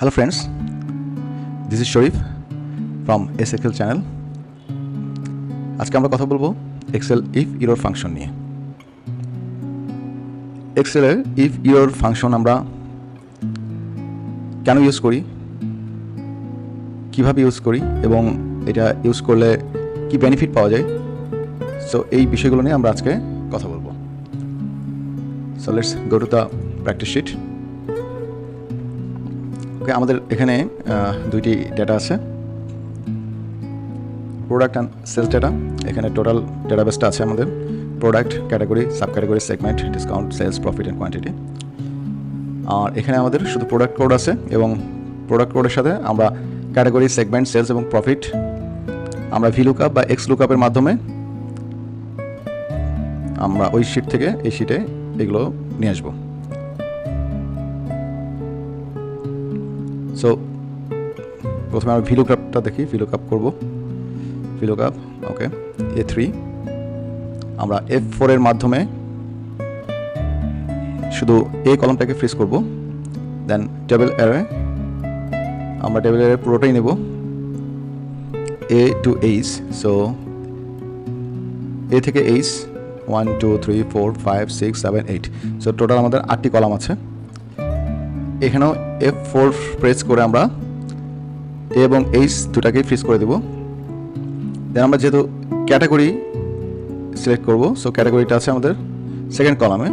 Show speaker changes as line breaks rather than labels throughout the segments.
Hello friends, this is Sharif from SXL channel. আজকে আমরা কথা বলবো এক্সেল ইফ এরর ফাংশন নিয়ে। এক্সেলের ইফ এরর ফাংশন আমরা কেন ইউজ করি, কিভাবে ইউজ করি এবং এটা ইউজ করলে কি বেনিফিট পাওয়া যায়, সো এই বিষয়গুলো নিয়ে আমরা আজকে কথা বলবো। So let's go to the practice sheet. Okay, আমাদের এখানে দুইটি ডেটা আছে, প্রোডাক্ট অ্যান্ড সেলস ডেটা। এখানে টোটাল ডেটাবেসটা আছে আমাদের product, category, sub category, segment, discount, sales, profit and quantity. আর এখানে আমাদের শুধু প্রোডাক্ট কোড আছে এবং প্রোডাক্ট কোডের সাথে আমরা ক্যাটাগরি, সেগমেন্ট, সেলস এবং প্রফিট আমরা ভ্লুকআপ বা এক্সলুকআপের মাধ্যমে আমরা ওই শিট থেকে এই শিটে এগুলো নিয়ে আসবো। সো প্রথমে আমরা ভ্লুকআপটা দেখি, ভ্লুকআপ করব। ভ্লুকআপ ওকে, A3 আমরা F4 এর মাধ্যমে শুধু এই কলামটাকে ফ্রিজ করব। দেন টেবিল অ্যারে, আমরা টেবিল অ্যারে পুরোটাই নেব A to H। So A থেকে H 1 2 3 4 5 6 7 8, সো টোটাল আমাদের 8টি কলাম আছে। এখানেও F4 প্রেস করে আমরা A এবং H দুটাকেই ফ্রিজ করে দেব। দেন আমরা যেহেতু ক্যাটাগরি সিলেক্ট করব, সো ক্যাটাগরিটা আছে আমাদের সেকেন্ড কলামে,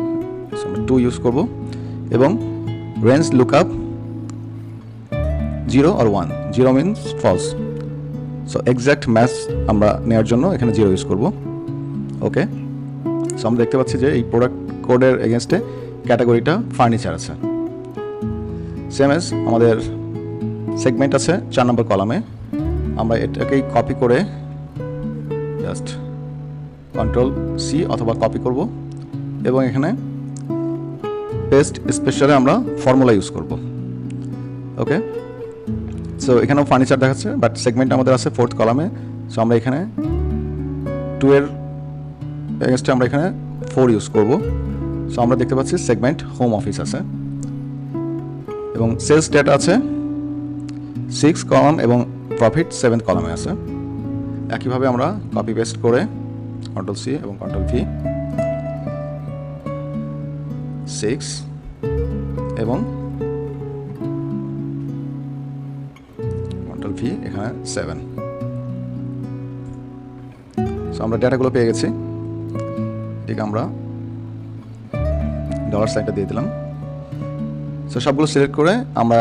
সো আমরা 2 ইউজ করব এবং range lookup 0 or 1, 0 means false. So exact match আমরা নেওয়ার জন্য এখানে 0 ইউজ করব। ওকে, সো আমরা দেখতে পাচ্ছি যে এই প্রোডাক্ট কোডের এগেনস্টে ক্যাটাগরিটা ফার্নিচার আছে। সেম এজ আমাদের সেগমেন্ট আছে 4 নম্বর কলামে, আমরা এটাকেই কপি করে জাস্ট Ctrl+C অথবা কপি করব এবং এখানে পেস্ট স্পেশালে আমরা ফর্মুলা ইউজ করব। ওকে, সো এখানেও ফার্নিচার দেখাচ্ছে, বাট সেগমেন্ট আমাদের আছে 4th কলামে, সো আমরা এখানে 2 এর এগেনস্টে আমরা এখানে 4 ইউজ করব। সো আমরা দেখতে পাচ্ছি সেগমেন্ট হোম অফিস আছে এবং সেলস ডেটা আছে 6 কলাম এবং প্রফিট 7 কলামে আছে। একইভাবে আমরা কপি পেস্ট করে Ctrl+C এবং Ctrl+V 6 এবং Ctrl+V এখানে 7। সো আমরা ডেটাগুলো পেয়ে গেছি। ঠিক, আমরা ডলার সাইনটা দিয়ে দিলাম। সো সবগুলো সিলেক্ট করে আমরা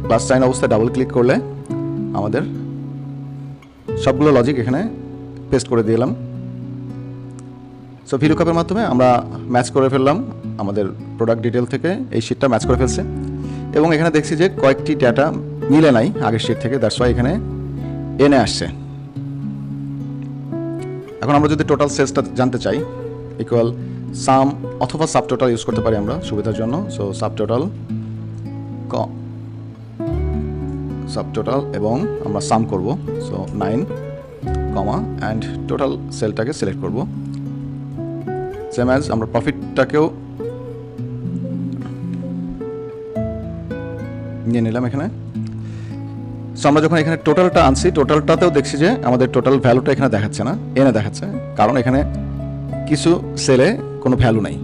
প্লাস সাইন অবস্থায় ডাবল ক্লিক করলে আমাদের সবগুলো লজিক এখানে পেস্ট করে দিলাম। সো ভ্লুকআপের মাধ্যমে আমরা ম্যাচ করে ফেললাম, আমাদের প্রোডাক্ট ডিটেল থেকে এই শিটটা ম্যাচ করে ফেলছে এবং এখানে দেখছি যে কয়েকটি ডেটা মিলে নাই আগের শিট থেকে, দ্যাটস ওয়াই এখানে এনে আসছে। এখন আমরা যদি টোটাল সেলসটা জানতে চাই, ইকুয়াল সাম অথবা সাব টোটাল ইউজ করতে পারি আমরা সুবিধার জন্য। সো সাব টোটাল এবং আমরা সাম করব। সো 9 কমা অ্যান্ড টোটাল সেলটাকে সিলেক্ট করব। সেম অ্যাজ আমরা প্রফিটটাকেও নিয়ে নিলাম এখানে। সো আমরা যখন এখানে টোটালটা আনছি, টোটালটাতেও দেখছি যে আমাদের টোটাল ভ্যালুটা এখানে দেখাচ্ছে না, এনে দেখাচ্ছে, কারণ এখানে কিছু সেলে কোনো ভ্যালু নাই।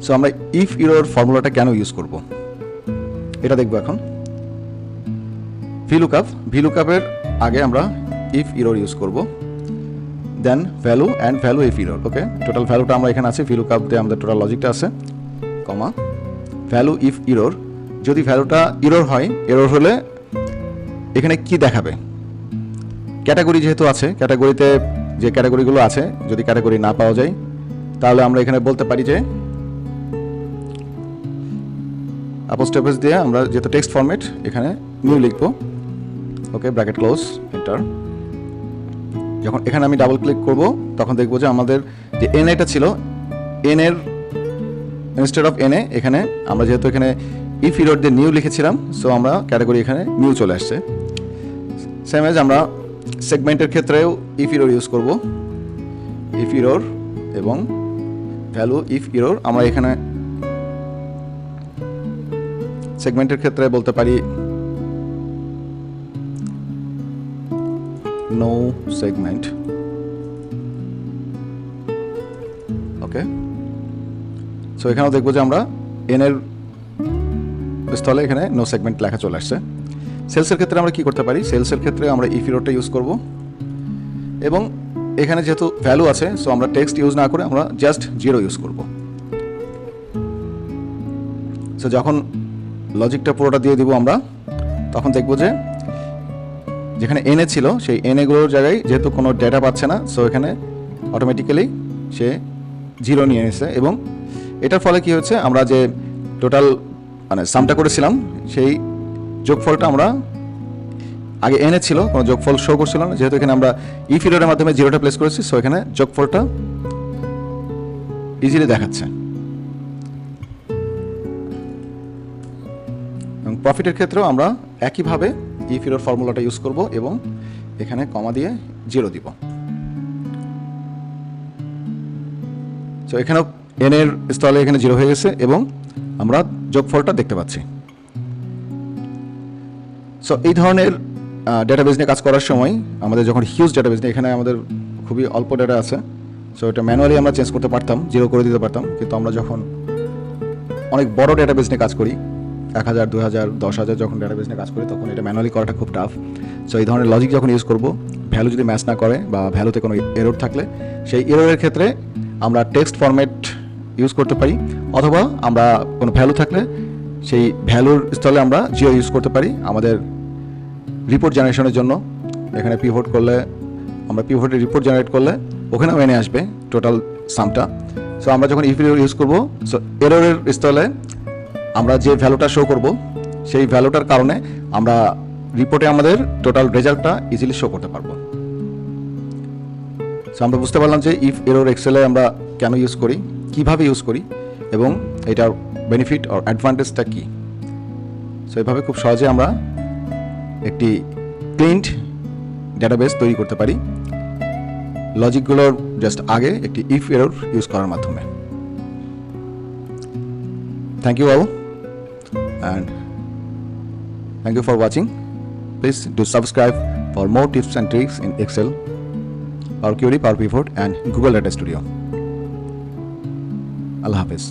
সো আমরা ইফ এরর ফর্মুলাটা কেন ইউজ করব এটা দেখব এখন। ভ্লুকআপের আগে আমরা ইফ এরর ইউজ করব, then value and value if error. Okay, total ভ্যালুটা আমরা এখানে আছে, ভ্লুকআপ দিয়ে আমাদের টোটাল লজিকটা আছে, কমা ভ্যালু ইফ এরর। যদি ভ্যালুটা এরর হয়, এরর হলে এখানে কি দেখাবে, ক্যাটাগরি যেহেতু আছে, ক্যাটাগরিতে যে ক্যাটাগরিগুলো আছে যদি ক্যাটাগরি না পাওয়া যায় তাহলে আমরা এখানে বলতে পারি যে অ্যাপোস্ট্রোফি দিয়ে আমরা যেহেতু টেক্সট ফরম্যাট এখানে নিউ লিখব। ওকে, ব্র্যাকেট ক্লোজ, এন্টার। যখন এখানে আমি ডাবল ক্লিক করব তখন দেখব যে আমাদের যে এনএটা ছিল, এন এর ইনস্টেড অফ এনএ এখানে আমরা যেহেতু এখানে ইফ এরর দিয়ে নিউ লিখেছিলাম, সো আমরা ক্যাটাগরি এখানে নিউ চলে আসছে। সেম এজ আমরা সেগমেন্টের ক্ষেত্রেও ইফ এরর ইউজ করব, ইফ এরর এবং ভ্যালু ইফ এরর আমরা এখানে সেগমেন্টের ক্ষেত্রে বলতে পারি নো সেগমেন্ট। ওকে, সো এখানেও দেখবো যে আমরা এন এর স্থলে এখানে নো সেগমেন্ট লেখা চলে আসছে। সেলসের ক্ষেত্রে আমরা কি করতে পারি, সেলসের ক্ষেত্রে আমরা IfERROR ইউজ করব এবং এখানে যেহেতু ভ্যালু আছে সো আমরা টেক্সট ইউজ না করে আমরা জাস্ট 0 ইউজ করব। সো যখন লজিকটা পুরোটা দিয়ে দিব আমরা, তখন দেখব যে যেখানে এনএ ছিল সেই এনএগুলোর জায়গায় যেহেতু কোনো ডেটা পাচ্ছে না, সো এখানে অটোমেটিক্যালি সে 0 নিয়ে এসেছে। এবং এটার ফলে কি হচ্ছে, আমরা যে টোটাল মানে সামটা করেছিলাম সেই যোগফলটা আমরা আগে এনএ ছিল, কোনো যোগফল শো করছিল না, যেহেতু এখানে আমরা IfERROR মাধ্যমে 0টা প্লেস করেছি, সো এখানে যোগফলটা ইজিলি দেখাচ্ছে। এবং প্রফিটের ক্ষেত্রেও আমরা একইভাবে IfERROR ফর্মুলাটা ইউজ করব এবং এখানে কমা দিয়ে 0 দিব। সো এখানেও এন এর স্থলে এখানে 0 হয়ে গেছে এবং আমরা যোগফলটা দেখতে পাচ্ছি। সো এই ধরনের ডেটাবেস নিয়ে কাজ করার সময় আমাদের যখন হিউজ ডেটাবেস নিয়ে, এখানে আমাদের খুবই অল্প ডেটা আছে, সো এটা ম্যানুয়ালি আমরা চেঞ্জ করতে পারতাম, 0 করে দিতে পারতাম। কিন্তু আমরা যখন অনেক বড় ডেটাবেস নিয়ে কাজ করি, 1000, 2000, 10,000 যখন ডেটাবেস নিয়ে কাজ করি, তখন এটা ম্যানুয়ালি করাটা খুব টাফ। সো এই ধরনের লজিক যখন ইউজ করব, ভ্যালু যদি ম্যাচ না করে বা ভ্যালুতে কোনো এরর থাকলে, সেই এররের ক্ষেত্রে আমরা টেক্সট ফরম্যাট ইউজ করতে পারি, অথবা আমরা কোনো ভ্যালু থাকলে সেই ভ্যালুর স্থলে আমরা 0 ইউজ করতে পারি আমাদের রিপোর্ট জেনারেশনের জন্য। এখানে পিভট করলে, আমরা পিভটের রিপোর্ট জেনারেট করলে ওখানেও এনে আসবে টোটাল সামটা। সো আমরা যখন IfERROR ইউজ করব, সো এররের স্থলে আমরা যে ভ্যালুটা শো করব সেই ভ্যালুটার কারণে আমরা রিপোর্টে আমাদের টোটাল রেজাল্টটা ইজিলি শো করতে পারবো। সো আমরা বুঝতে পারলাম যে IfERROR এক্সেলে আমরা কেন ইউজ করি, কিভাবে ইউজ করি এবং এটার বেনিফিট আর অ্যাডভান্টেজটা কী। সো এইভাবে খুব সহজে আমরা একটি ক্লিনড ডেটাবেস তৈরি করতে পারি লজিকগুলোর জাস্ট আগে একটি IfERROR ইউজ করার মাধ্যমে। Thank you all and thank you for watching. Please do subscribe for more tips and tricks in Excel, Power Query, Power Pivot and Google Data Studio. Allah Hafiz.